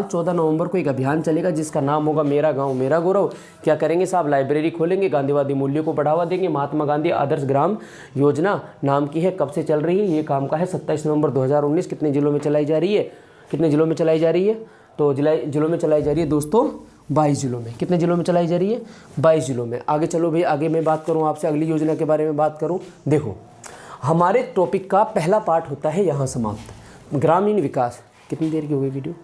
14 नवंबर को एक अभियान चलेगा जिसका नाम होगा मेरा गांव मेरा गौरव। क्या करेंगे साहब, लाइब्रेरी खोलेंगे, गांधीवादी मूल्यों को बढ़ावा देंगे। महात्मा गांधी आदर्श ग्राम योजना नाम की है, कब से चल रही है, ये काम का है 27 नवंबर 2019। कितने जिलों में चलाई जा रही है, तो जिलों में चलाई जा रही है दोस्तों, 22 जिलों में। कितने जिलों में चलाई जा रही है, 22 जिलों में। आगे चलो भाई, आगे मैं बात करूँ आपसे, अगली योजना के बारे में बात करूँ। देखो हमारे टॉपिक का पहला पार्ट होता है यहाँ समाप्त, ग्रामीण विकास। कितनी देर की हो गई वीडियो,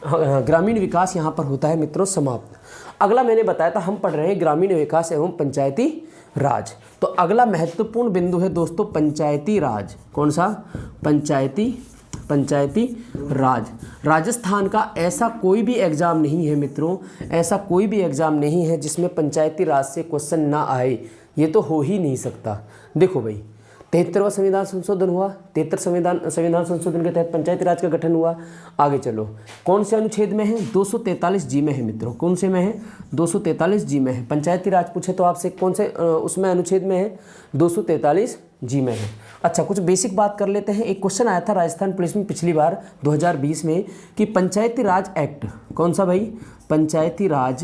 हाँ, ग्रामीण विकास यहाँ पर होता है मित्रों समाप्त। अगला मैंने बताया था हम पढ़ रहे हैं ग्रामीण विकास एवं पंचायती राज। तो अगला महत्वपूर्ण बिंदु है दोस्तों पंचायती राज। कौन सा, पंचायती राज। राजस्थान का ऐसा कोई भी एग्जाम नहीं है मित्रों, जिसमें पंचायती राज से क्वेश्चन ना आए, ये तो हो ही नहीं सकता। देखो भाई 73वां संविधान संशोधन हुआ, 73 संविधान संशोधन के तहत पंचायती राज का गठन हुआ। आगे चलो, कौन से अनुच्छेद में है, 243 जी में है मित्रों। कौन से में है, 243 जी में है। पंचायती राज पूछे तो आपसे कौन से उसमें अनुच्छेद में है, 243 जी में है। अच्छा कुछ बेसिक बात कर लेते हैं। एक क्वेश्चन आया था राजस्थान पुलिस में पिछली बार 2020 में कि पंचायती राज एक्ट, कौन सा भाई, पंचायती राज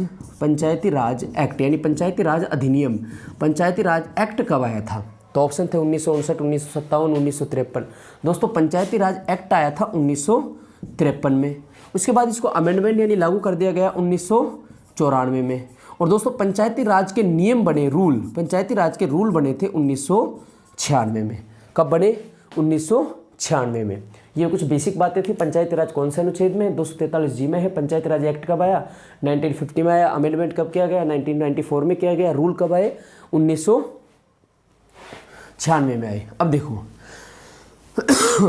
एक्ट यानी पंचायती राज अधिनियम, पंचायती राज एक्ट कब आया था। तो ऑप्शन थे 1959, 1957, 1953। दोस्तों पंचायती राज एक्ट आया था 1953 में। उसके बाद इसको अमेंडमेंट यानी लागू कर दिया गया 1994 में। और दोस्तों पंचायती राज के नियम बने, पंचायती राज के रूल बने थे 1996 में। कब बने, 1996 में। ये कुछ बेसिक बातें थी। पंचायती राज कौन से अनुच्छेद में, 243 जी में है। पंचायती राज एक्ट कब आया, 1950 में आया। अमेंडमेंट कब किया गया, 1994 में किया गया। रूल कब आए, 1996 में आए। अब देखो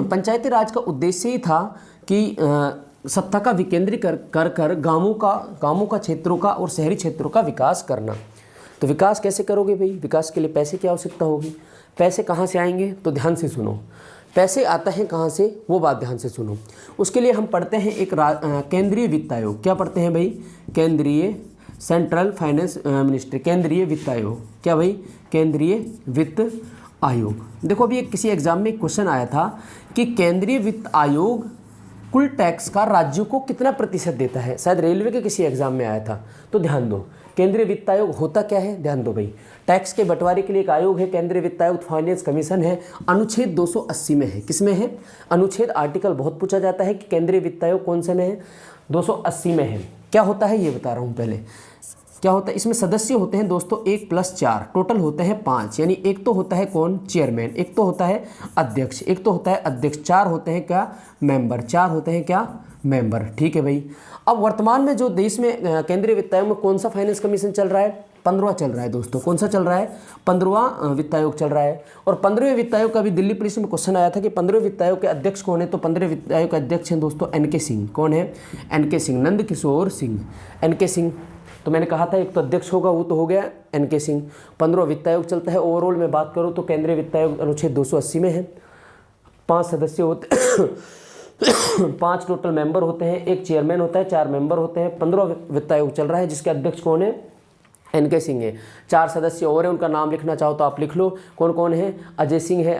पंचायती राज का उद्देश्य ही था कि सत्ता का विकेंद्रीकरण कर गांवों का क्षेत्रों का और शहरी क्षेत्रों का विकास करना। तो विकास कैसे करोगे भाई, विकास के लिए पैसे की आवश्यकता होगी। पैसे कहाँ से आएंगे, तो ध्यान से सुनो, पैसे आता है कहाँ से, वो बात ध्यान से सुनो। उसके लिए हम पढ़ते हैं एक केंद्रीय वित्त आयोग। क्या पढ़ते हैं भाई, केंद्रीय सेंट्रल फाइनेंस मिनिस्ट्री, केंद्रीय वित्त आयोग। क्या भाई, केंद्रीय वित्त आयोग। देखो अभी किसी एग्जाम में क्वेश्चन आया था कि केंद्रीय वित्त आयोग कुल टैक्स का राज्यों को कितना प्रतिशत देता है, शायद रेलवे के किसी एग्जाम में आया था। तो ध्यान दो, केंद्रीय वित्त आयोग होता क्या है, ध्यान दो भाई। टैक्स के बंटवारे के लिए एक आयोग है, केंद्रीय वित्त आयोग, फाइनेंस कमीशन है। अनुच्छेद 280 में है। किसमें है, अनुच्छेद, आर्टिकल बहुत पूछा जाता है कि केंद्रीय वित्त आयोग कौन से में है, 280 में है। क्या होता है ये बता रहा हूँ पहले। क्या होता है, इसमें सदस्य होते हैं दोस्तों 1 + 4, टोटल होते हैं 5। यानी एक तो होता है कौन, चेयरमैन, एक तो होता है अध्यक्ष, चार होते हैं क्या, मेंबर, ठीक है भाई। अब वर्तमान में जो देश में केंद्रीय वित्त आयोग में कौन सा फाइनेंस कमीशन चल रहा है, 15वां चल रहा है दोस्तों। कौन सा चल रहा है, 15वां वित्त आयोग चल रहा है। और 15वें वित्त आयोग का भी दिल्ली पुलिस में क्वेश्चन आया था कि 15वें वित्त आयोग के अध्यक्ष कौन है। तो 15वें वित्त आयोग के अध्यक्ष हैं दोस्तों NK सिंह। कौन है, NK सिंह, नंद किशोर सिंह, NK सिंह। तो मैंने कहा था एक तो अध्यक्ष होगा, वो तो हो गया NK सिंह। 15वां वित्त आयोग चलता है। ओवरऑल में बात करूँ तो केंद्रीय वित्त आयोग अनुच्छेद 280 में है। 5 सदस्य होते 5 टोटल मेंबर होते हैं, एक चेयरमैन होता है, 4 मेंबर होते हैं, 15 वित्त आयोग चल रहा है जिसके अध्यक्ष कौन है? एनके सिंह है। 4 सदस्य और हैं, उनका नाम लिखना चाहो तो आप लिख लो। कौन कौन है? अजय सिंह है,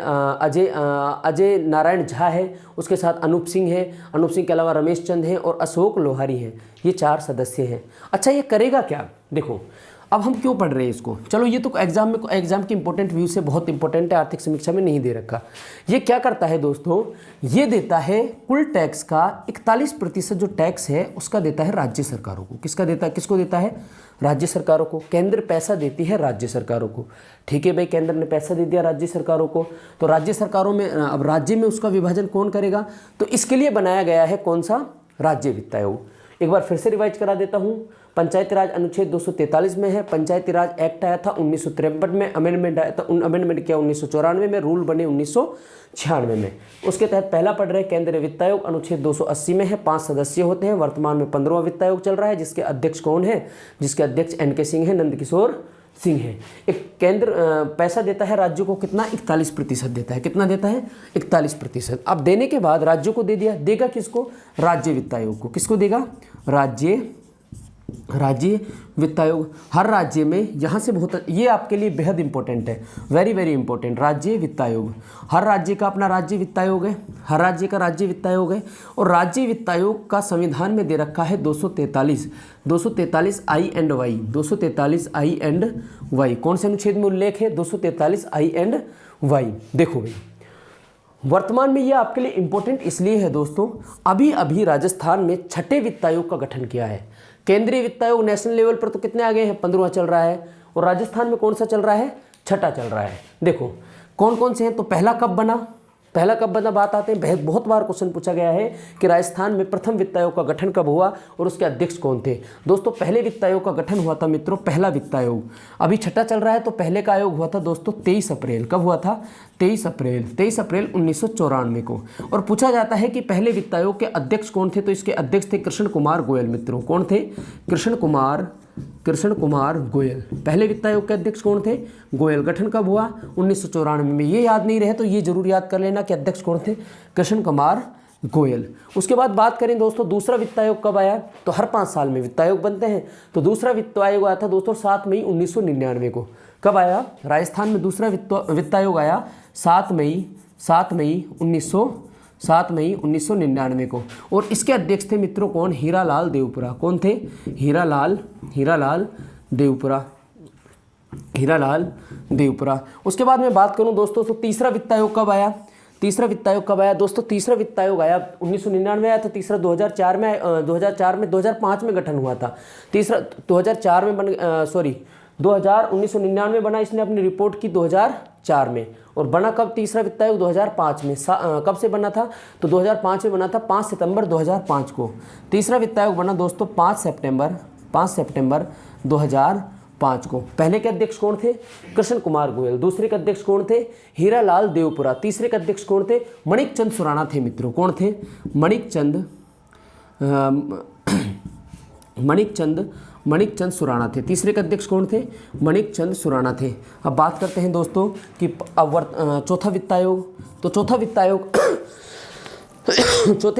अजय नारायण झा है, उसके साथ अनूप सिंह है, अनूप सिंह के अलावा रमेश चंद हैं और अशोक लोहारी हैं। ये 4 सदस्य हैं। अच्छा, ये करेगा क्या? देखो अब हम क्यों पढ़ रहे हैं इसको, चलो ये तो एग्जाम के इंपॉर्टेंट व्यू से बहुत इंपॉर्टेंट है, आर्थिक समीक्षा में नहीं दे रखा। ये क्या करता है दोस्तों? ये देता है कुल टैक्स का 41% जो टैक्स है उसका देता है राज्य सरकारों को। किसको देता है? राज्य सरकारों को। केंद्र पैसा देती है राज्य सरकारों को। ठीक है भाई, केंद्र ने पैसा दे दिया राज्य सरकारों को, तो राज्य सरकारों में अब राज्य में उसका विभाजन कौन करेगा? तो इसके लिए बनाया गया है कौन सा? राज्य वित्त आयोग। एक बार फिर से रिवाइज करा देता हूँ। पंचायती राज अनुच्छेद 243 में है, पंचायती राज एक्ट आया था 1953 में, अमेंडमेंट आया था, अमेंडमेंट किया 1994 में, रूल बने 1996 में। उसके तहत पहला पढ़ रहे केंद्रीय वित्त आयोग अनुच्छेद 280 में है, 5 सदस्य होते हैं। वर्तमान में 15वां वित्त आयोग चल रहा है जिसके अध्यक्ष कौन है? जिसके अध्यक्ष एनके सिंह है, नंदकिशोर सिंह है। एक केंद्र पैसा देता है राज्यों को, कितना? 41% देता है। कितना देता है? 41%। अब देने के बाद राज्यों को दे दिया, देगा किसको? राज्य वित्त आयोग को। किसको देगा? राज्य वित्त आयोग। हर राज्य में, यहाँ से बहुत, ये आपके लिए बेहद इंपॉर्टेंट है, वेरी वेरी इंपॉर्टेंट। राज्य वित्त आयोग, हर राज्य का अपना राज्य वित्त आयोग है, हर राज्य का राज्य वित्त आयोग है। और राज्य वित्त आयोग का संविधान में दे रखा है 243 I and Y, 243 I and Y. कौन से अनुच्छेद में उल्लेख है? 243 आई एंड वाई। देखो भाई, वर्तमान में ये आपके लिए इंपॉर्टेंट इसलिए है दोस्तों, अभी अभी राजस्थान में 6ठे वित्त आयोग का गठन किया है। केंद्रीय वित्त आयोग नेशनल लेवल पर तो कितने आ गए हैं? 15वां चल रहा है, और राजस्थान में कौन सा चल रहा है? 6ठा चल रहा है। देखो कौन कौन से हैं। तो पहला कब बना बात आते हैं, बहुत बार क्वेश्चन पूछा गया है कि राजस्थान में प्रथम वित्त आयोग का गठन कब हुआ और उसके अध्यक्ष कौन थे? दोस्तों पहले वित्त आयोग का गठन हुआ था मित्रों, पहला वित्त आयोग। अभी 6ठा चल रहा है, तो पहले का आयोग हुआ था दोस्तों 23 अप्रैल। कब हुआ था? 23 अप्रैल 1994 को। और पूछा जाता है कि पहले वित्त आयोग के अध्यक्ष कौन थे? तो इसके अध्यक्ष थे कृष्ण कुमार गोयल मित्रों। कौन थे? कृष्ण कुमार गोयल। पहले वित्त आयोग के अध्यक्ष कौन थे? गोयल। गठन कब हुआ? 1994 में। ये याद नहीं रहे तो ये जरूर याद कर लेना कि अध्यक्ष कौन थे? कृष्ण कुमार गोयल। उसके बाद बात करें दोस्तों दूसरा वित्त आयोग कब आया? तो हर 5 साल में वित्त आयोग बनते हैं, तो दूसरा वित्त आयोग आया था दोस्तों 7 मई 1999 को। कब आया? राजस्थान में दूसरा वित्त आयोग आया 7 मई 1999 को। और इसके अध्यक्ष थे मित्रों कौन? हीरालाल देवपुरा। कौन थे? हीरालाल देवपुरा। उसके बाद मैं बात करूं दोस्तों तो तीसरा वित्त आयोग कब आया? दोस्तों तीसरा वित्त आयोग आया 1999 आया था, तीसरा 2004 में 2005 में गठन हुआ था। तीसरा 2004 में 1999 में बना, इसने अपनी रिपोर्ट की 2004 में। और बना कब तीसरा वित्त आयोग? 2005 में। कब से बना था? तो 2005 में बना था, 5 सितंबर 2005 को तीसरा वित्त आयोग बना दोस्तों। 5 सितंबर 2005 को। पहले के अध्यक्ष कौन थे? कृष्ण कुमार गोयल। दूसरे के अध्यक्ष कौन थे? हीरालाल देवपुरा। तीसरे के अध्यक्ष कौन थे? मणिकचंद सुराणा थे मित्रों। कौन थे? मणिकचंद सुराणा थे। तीसरे के अध्यक्ष कौन थे? मणिकचंद सुराणा थे। अब बात करते हैं दोस्तों कि चौथा वित्त आयोग। तो चौथे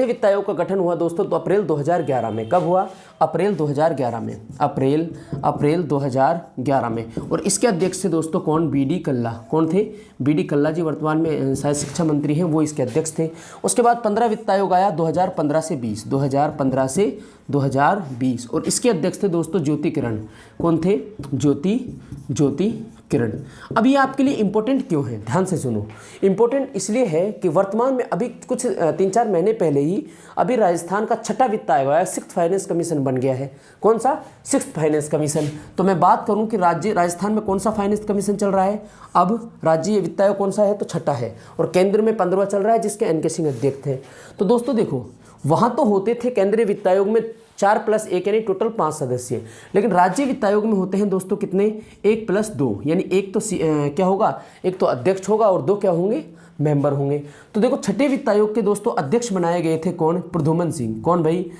वित्त आयोग का गठन हुआ दोस्तों तो अप्रैल 2011 में। कब हुआ? अप्रैल 2011 में। अप्रैल 2011 में। और इसके अध्यक्ष थे दोस्तों कौन? बीडी कल्ला। कौन थे? बीडी कल्ला जी, वर्तमान में शायद शिक्षा मंत्री हैं, वो इसके अध्यक्ष थे। उसके बाद 15 वित्त आयोग आया 2015 से 2020 और इसके अध्यक्ष थे दोस्तों ज्योति किरण। कौन थे? ज्योति किरण। अब ये आपके लिए इंपॉर्टेंट क्यों है? ध्यान से सुनो। इंपॉर्टेंट इसलिए है कि वर्तमान में अभी कुछ 3-4 महीने पहले ही अभी राजस्थान का 6ठा वित्त आयोग आया, 6th फाइनेंस कमीशन बन गया है। कौन सा? 6th finance commission. तो मैं बात करूं कि राजस्थान में कौन सा फाइनेंस कमीशन चल रहा है? अब राज्य वित्त आयोग कौन सा है? तो 6ठा है। और केंद्र में 15वां चल रहा है जिसके एनके सिंह अध्यक्ष थे। तो दोस्तों देखो, वहाँ तो होते थे केंद्रीय वित्त आयोग में 4+1 यानी टोटल 5 सदस्य, लेकिन राज्य वित्त आयोग में होते हैं दोस्तों कितने? 1+2 यानी एक तो क्या होगा? एक तो अध्यक्ष होगा और 2 क्या होंगे? मेंबर होंगे। तो देखो 6ठे वित्त आयोग के दोस्तों अध्यक्ष बनाए गए थे कौन? प्रद्युमन सिंह। कौन भाई?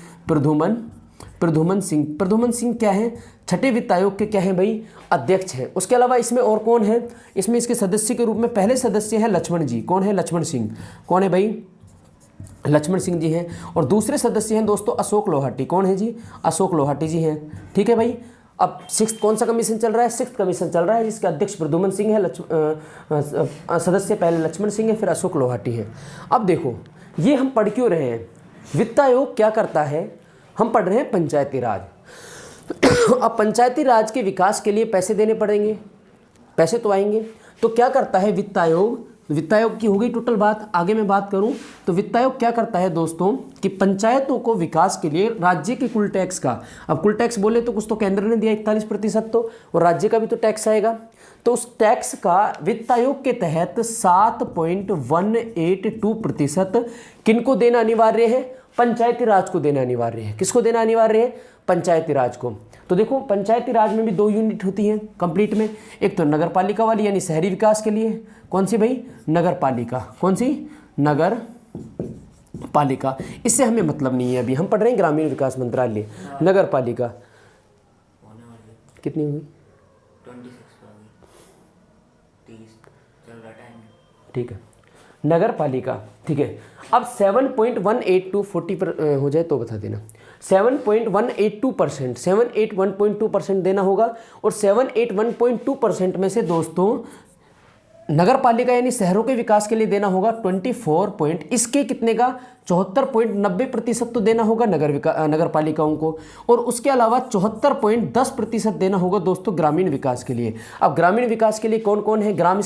प्रद्युमन सिंह। प्रद्युमन सिंह क्या है, छठे वित्त आयोग के क्या है भाई, अध्यक्ष हैं। उसके अलावा इसमें और कौन है, इसमें इसके सदस्य के रूप में पहले सदस्य हैं लक्ष्मण जी। कौन है, लक्ष्मण सिंह। कौन है भाई, लक्ष्मण सिंह जी हैं। और दूसरे सदस्य हैं दोस्तों अशोक लोहाटी। कौन है जी, अशोक लोहाटी जी हैं। ठीक है भाई। अब सिक्स्थ कौन सा कमीशन चल रहा है, सिक्स्थ कमीशन चल रहा है, जिसके अध्यक्ष प्रद्युमन सिंह है, सदस्य पहले लक्ष्मण सिंह है, फिर अशोक लोहाटी है। अब देखो ये हम पढ़ क्यों रहे हैं, वित्त आयोग क्या करता है, हम पढ़ रहे हैं पंचायती राज। अब पंचायती राज के विकास के लिए पैसे देने पड़ेंगे, पैसे तो आएंगे, तो क्या करता है वित्त आयोग, वित्त आयोग की हो गई टोटल बात। आगे मैं बात करूं तो वित्त आयोग क्या करता है दोस्तों कि पंचायतों को विकास के लिए राज्य के कुल टैक्स का, अब कुल टैक्स बोले तो कुछ तो केंद्र ने दिया 41% तो, और राज्य का भी तो टैक्स आएगा, तो उस टैक्स का वित्त आयोग के तहत 7.182% किनको देना अनिवार्य है, पंचायती राज को देना अनिवार्य है। किसको देना अनिवार्य है, पंचायती राज को। तो देखो पंचायती राज में भी 2 यूनिट होती हैं कंप्लीट में, एक तो नगर पालिका वाली यानी शहरी विकास के लिए, कौन सी भाई, नगर पालिका। कौन सी, नगर पालिका। इससे हमें मतलब नहीं है, अभी हम पढ़ रहे हैं ग्रामीण विकास मंत्रालय। नगर पालिका कितनी हुई, 30 ठीक है, नगर पालिका। ठीक है, अब 7.182 40 पर हो जाए तो बता देना। 7.182%, 781.2% देना होगा, और 781.2% में से दोस्तों नगर पालिका यानी शहरों के विकास के लिए देना होगा 24 इसके कितने का 74.90% तो देना होगा नगर पालिकाओं को, और उसके अलावा 74.10% देना होगा दोस्तों ग्रामीण विकास के लिए। अब ग्रामीण विकास के लिए कौन कौन है, ग्राम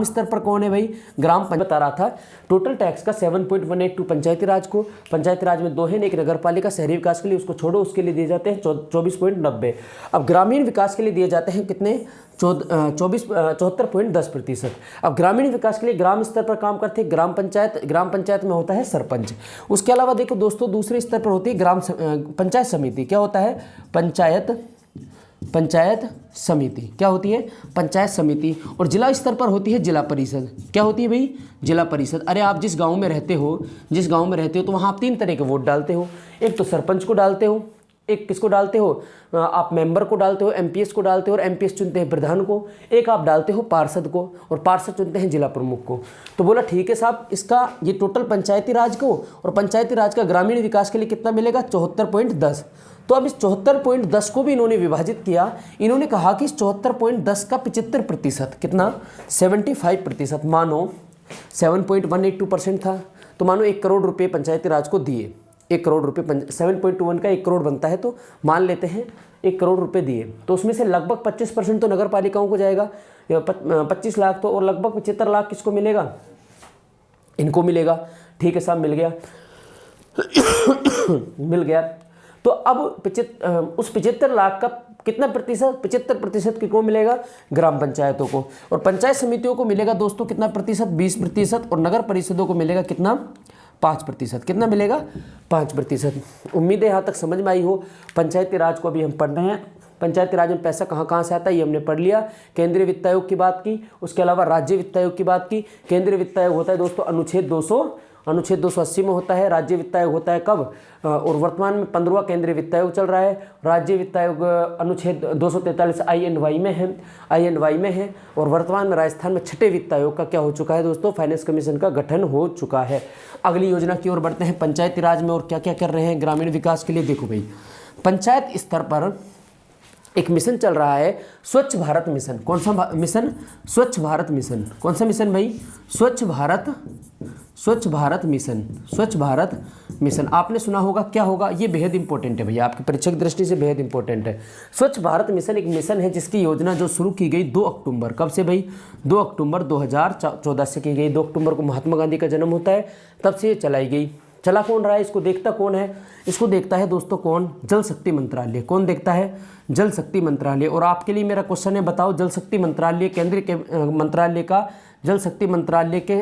स्तर पर कौन है भाई, ग्राम पंचायत बता रहा था। टोटल टैक्स का 7.182 पंचायती राज को, पंचायती राज में 2 है, एक नगर पालिका, शहरी विकास के लिए उसको छोड़ो, उसके लिए दिए जाते हैं 24.90। अब ग्रामीण विकास के लिए दिए जाते हैं कितने, 74.10%। अब ग्रामीण विकास के लिए ग्राम स्तर पर काम करते हैं ग्राम पंचायत में होता है सरपंच। उसके अलावा देखो दोस्तों दूसरे स्तर पर होती है पंचायत समिति। क्या होता है, पंचायत समिति क्या होती है, पंचायत समिति। और जिला स्तर पर होती है जिला परिषद। क्या होती है भाई, जिला परिषद। अरे आप जिस गांव में रहते हो तो वहाँ आप 3 तरह के वोट डालते हो, एक तो सरपंच को डालते हो, एक किसको डालते हो, आप मेंबर को डालते हो, एमपीएस को डालते हो, और एमपीएस चुनते हैं प्रधान को, एक आप डालते हो पार्षद को, और पार्षद चुनते हैं जिला प्रमुख को। तो बोला ठीक है साहब, इसका ये टोटल पंचायती राज को और पंचायती राज का ग्रामीण विकास के लिए कितना मिलेगा, 74.10। तो अब इस 74.10 को भी इन्होंने विभाजित किया। इन्होंने कहा कि इस 74.10 का 75%, कितना, 75%, मानो 7.182% था, तो मानो 1 करोड़ रुपये पंचायती राज को दिए। 1 करोड़ रुपये 7.21 का 1 करोड़ बनता है, तो मान लेते हैं 1 करोड़ रुपए दिए, तो उसमें से लगभग 25% तो नगर पालिकाओं को जाएगा, 25 लाख तो, और लगभग 75 लाख किसको मिलेगा, इनको मिलेगा। ठीक है साहब, मिल गया। तो अब उस 75 लाख का कितना प्रतिशत, 75% किसको मिलेगा, ग्राम पंचायतों को, और पंचायत समितियों को मिलेगा दोस्तों कितना प्रतिशत, 20%, और नगर परिषदों को मिलेगा कितना, 5%। कितना मिलेगा, 5%। उम्मीद है यहाँ तक समझ में आई हो। पंचायती राज को अभी हम पढ़ रहे हैं, पंचायती राज में पैसा कहाँ से आता है ये हमने पढ़ लिया। केंद्रीय वित्त आयोग की बात की, उसके अलावा राज्य वित्त आयोग की बात की। केंद्रीय वित्त आयोग होता है दोस्तों अनुच्छेद 280 में होता है। राज्य वित्त आयोग होता है कब, और वर्तमान में 15वां केंद्रीय वित्त आयोग चल रहा है। राज्य वित्त आयोग अनुच्छेद 243 INY में है, और वर्तमान में राजस्थान में 6ठे वित्त आयोग का क्या हो चुका है दोस्तों, फाइनेंस कमीशन का गठन हो चुका है। अगली योजना की ओर बढ़ते हैं, पंचायती राज में और क्या क्या कर रहे हैं ग्रामीण विकास के लिए। देखो भाई, पंचायत स्तर पर एक मिशन चल रहा है, स्वच्छ भारत मिशन। कौन सा मिशन, स्वच्छ भारत मिशन। कौन सा मिशन भाई, स्वच्छ भारत मिशन। आपने सुना होगा, क्या होगा, ये बेहद इंपॉर्टेंट है भैया, आपकी परीक्षा की दृष्टि से बेहद इंपॉर्टेंट है। स्वच्छ भारत मिशन एक मिशन है जिसकी योजना जो शुरू की गई 2 अक्टूबर, कब से भाई, 2 अक्टूबर 2014 से की गई। 2 अक्टूबर को महात्मा गांधी का जन्म होता है, तब से ये चलाई गई। चला कौन रहा है, इसको देखता कौन है, इसको देखता है दोस्तों कौन, जल शक्ति मंत्रालय। कौन देखता है, जल शक्ति मंत्रालय। और आपके लिए मेरा क्वेश्चन है, बताओ जल शक्ति मंत्रालय, केंद्रीय मंत्रालय का, जल शक्ति मंत्रालय के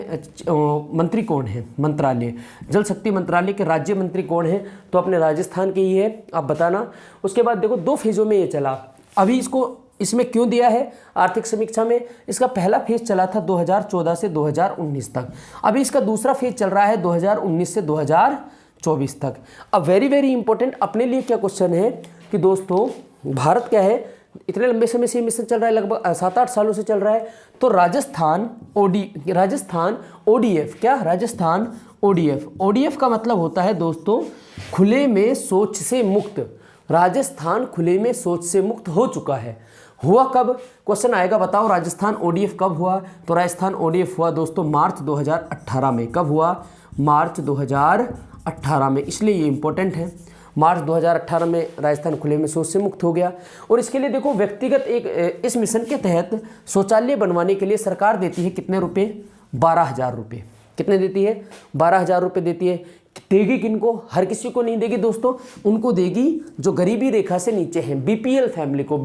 मंत्री कौन है, मंत्रालय, जल शक्ति मंत्रालय के राज्य मंत्री कौन है, तो अपने राजस्थान के ही है, आप बताना। उसके बाद देखो 2 फेज़ों में ये चला। अभी इसमें क्यों दिया है, आर्थिक समीक्षा में इसका पहला फेज चला था 2014 से 2019 तक। अभी इसका दूसरा फेज चल रहा है 2019 से 2024 24 तक। अब वेरी वेरी इंपॉर्टेंट अपने लिए क्या क्वेश्चन है कि दोस्तों भारत क्या है, इतने लंबे समय से मिशन चल रहा है, लगभग 7-8 सालों से चल रहा है। तो राजस्थान ODF, क्या राजस्थान ODF का मतलब होता है दोस्तों खुले में शौच से मुक्त। राजस्थान खुले में शौच से मुक्त हो चुका है। हुआ कब, क्वेश्चन आएगा बताओ राजस्थान ODF कब हुआ। तो राजस्थान ODF हुआ दोस्तों मार्च 2018 में। कब हुआ, मार्च 2018 में, इसलिए ये इंपॉर्टेंट है। मार्च 2018 में राजस्थान खुले में शौच से मुक्त हो गया। और इसके लिए देखो व्यक्तिगत इस मिशन के तहत शौचालय बनवाने के लिए सरकार देती है कितने रुपए, 12,000 रुपये। कितने देती है, 12,000 रुपये देती है। देगी किनको, हर किसी को नहीं देगी दोस्तों, उनको देगी जो गरीबी रेखा से नीचे हैं, BPL फैमिली को,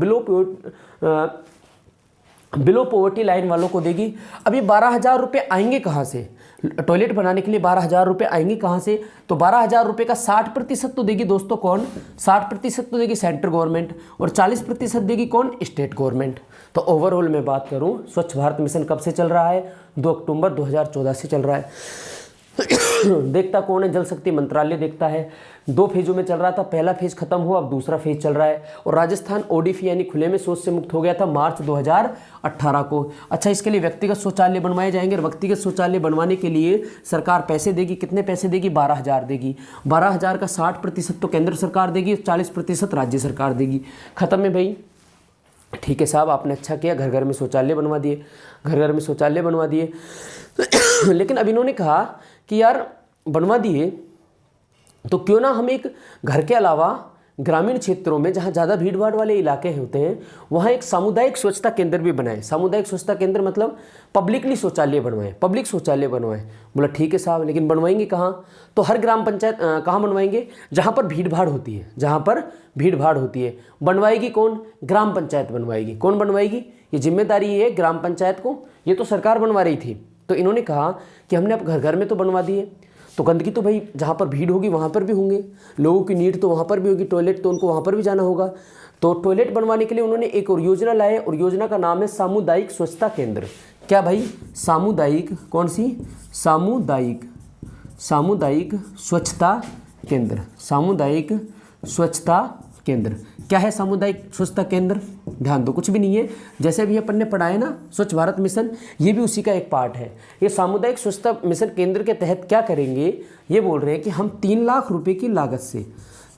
बिलो पॉवर्टी लाइन वालों को देगी। अभी 12,000 रुपये आएंगे कहाँ से, टॉयलेट बनाने के लिए 12,000 रुपये आएंगे कहाँ से। तो 12,000 रुपये का 60% तो देगी दोस्तों कौन, 60% तो देगी सेंट्रल गवर्नमेंट और 40% देगी कौन, स्टेट गवर्नमेंट। तो ओवरऑल मैं बात करूँ, स्वच्छ भारत मिशन कब से चल रहा है, 2 अक्टूबर 2014 से चल रहा है। देखता कौन है, जल शक्ति मंत्रालय देखता है। 2 फेजों में चल रहा था, पहला फेज खत्म हुआ, अब दूसरा फेज चल रहा है। और राजस्थान ODF यानी खुले में शौच से मुक्त हो गया था मार्च 2018 को। अच्छा, इसके लिए व्यक्तिगत शौचालय बनवाए जाएंगे और व्यक्तिगत शौचालय बनवाने के लिए सरकार पैसे देगी। कितने पैसे देगी, 12,000 देगी। 12,000 का 60% तो केंद्र सरकार देगी, 40% राज्य सरकार देगी। खत्म है भाई। ठीक है साहब, आपने अच्छा किया, घर घर में शौचालय बनवा दिए, घर घर में शौचालय बनवा दिए। लेकिन अब इन्होंने कहा कि यार बनवा दिए तो क्यों ना हम एक घर के अलावा ग्रामीण क्षेत्रों में जहाँ ज़्यादा भीड़ भाड़ वाले इलाके होते हैं वहाँ एक सामुदायिक स्वच्छता केंद्र भी बनाएं। सामुदायिक स्वच्छता केंद्र मतलब पब्लिकली शौचालय बनवाएं, पब्लिक शौचालय बनवाएं। बोला ठीक है साहब, लेकिन बनवाएंगे कहाँ। तो हर ग्राम पंचायत कहाँ बनवाएंगे, जहाँ पर भीड़ भाड़ होती है, जहाँ पर भीड़ भाड़ होती है। बनवाएगी कौन, ग्राम पंचायत बनवाएगी। कौन बनवाएगी, ये जिम्मेदारी है ग्राम पंचायत को, ये तो सरकार बनवा रही थी। तो इन्होंने कहा कि हमने अब घर घर में तो बनवा दिए, तो गंदगी तो भाई जहाँ पर भीड़ होगी वहाँ पर भी होंगे, लोगों की नीड तो वहाँ पर भी होगी, टॉयलेट तो उनको वहाँ पर भी जाना होगा। तो टॉयलेट बनवाने के लिए उन्होंने एक और योजना लाए और योजना का नाम है सामुदायिक स्वच्छता केंद्र। क्या भाई, सामुदायिक, कौन सी, सामुदायिक स्वच्छता केंद्र। सामुदायिक स्वच्छता केंद्र क्या है, सामुदायिक स्वच्छता केंद्र। ध्यान दो, कुछ भी नहीं है, जैसे अभी अपन ने पढ़ा है ना स्वच्छ भारत मिशन, ये भी उसी का एक पार्ट है। ये सामुदायिक स्वच्छता मिशन केंद्र के तहत क्या करेंगे, ये बोल रहे हैं कि हम 3 लाख रुपए की लागत से,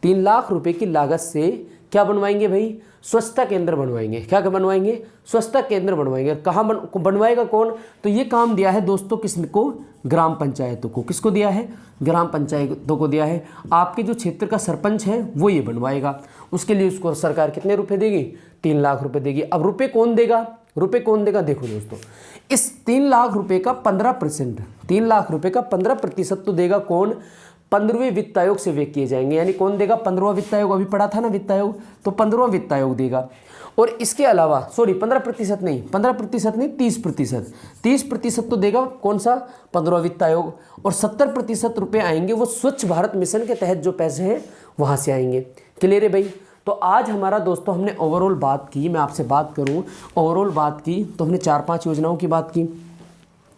3 लाख रुपए की लागत से क्या बनवाएंगे भाई, स्वच्छता केंद्र बनवाएंगे। क्या बनवाएंगे, स्वच्छता केंद्र बनवाएंगे। कहाँ बनवाएगा कौन, तो ये काम दिया है दोस्तों किसको, ग्राम पंचायतों को। किसको दिया है, ग्राम पंचायतों को दिया है। आपके जो क्षेत्र का सरपंच है वो ये बनवाएगा। उसके लिए उसको सरकार कितने रुपए देगी, 3 लाख रुपए देगी। अब रुपए कौन देगा, रुपए कौन देगा, देखो दोस्तों, इस 3 लाख रुपए का 15%, 3 लाख रुपए का 15% तो देगा कौन, 15वें वित्त आयोग से व्यय किए जाएंगे। यानी कौन देगा, 15वां वित्त आयोग, अभी पढ़ा था ना वित्त आयोग, तो 15वां वित्त आयोग देगा। और इसके अलावा 15% नहीं, 15% नहीं, 30%, 30% तो देगा कौन सा, 15वां वित्त आयोग। और 70% रुपए आएंगे वो स्वच्छ भारत मिशन के तहत जो पैसे हैं वहाँ से आएंगे। क्लियर है भाई। तो आज हमारा दोस्तों हमने ओवरऑल बात की, मैं आपसे बात करूँ ओवरऑल बात की तो हमने 4-5 योजनाओं की बात की,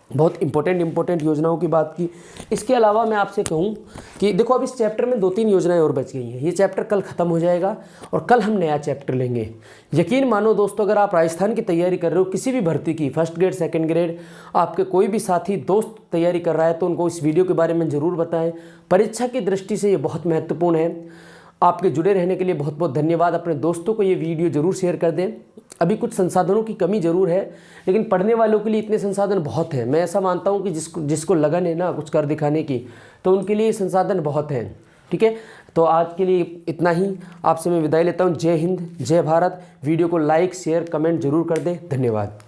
बहुत इंपॉर्टेंट योजनाओं की बात की। इसके अलावा मैं आपसे कहूँ कि देखो अब इस चैप्टर में 2-3 योजनाएं और बच गई हैं। ये चैप्टर कल ख़त्म हो जाएगा और कल हम नया चैप्टर लेंगे। यकीन मानो दोस्तों, अगर आप राजस्थान की तैयारी कर रहे हो किसी भी भर्ती की, फर्स्ट ग्रेड, सेकंड ग्रेड, आपके कोई भी साथी दोस्त तैयारी कर रहा है तो उनको इस वीडियो के बारे में ज़रूर बताएँ। परीक्षा की दृष्टि से ये बहुत महत्वपूर्ण है। आपके जुड़े रहने के लिए बहुत बहुत धन्यवाद। अपने दोस्तों को ये वीडियो ज़रूर शेयर कर दें। अभी कुछ संसाधनों की कमी ज़रूर है, लेकिन पढ़ने वालों के लिए इतने संसाधन बहुत हैं। मैं ऐसा मानता हूँ कि जिसको लगन है ना कुछ कर दिखाने की, तो उनके लिए संसाधन बहुत हैं। ठीक है, तो आज के लिए इतना ही, आपसे मैं विदाई लेता हूँ। जय हिंद, जय भारत। वीडियो को लाइक, शेयर, कमेंट जरूर कर दें। धन्यवाद।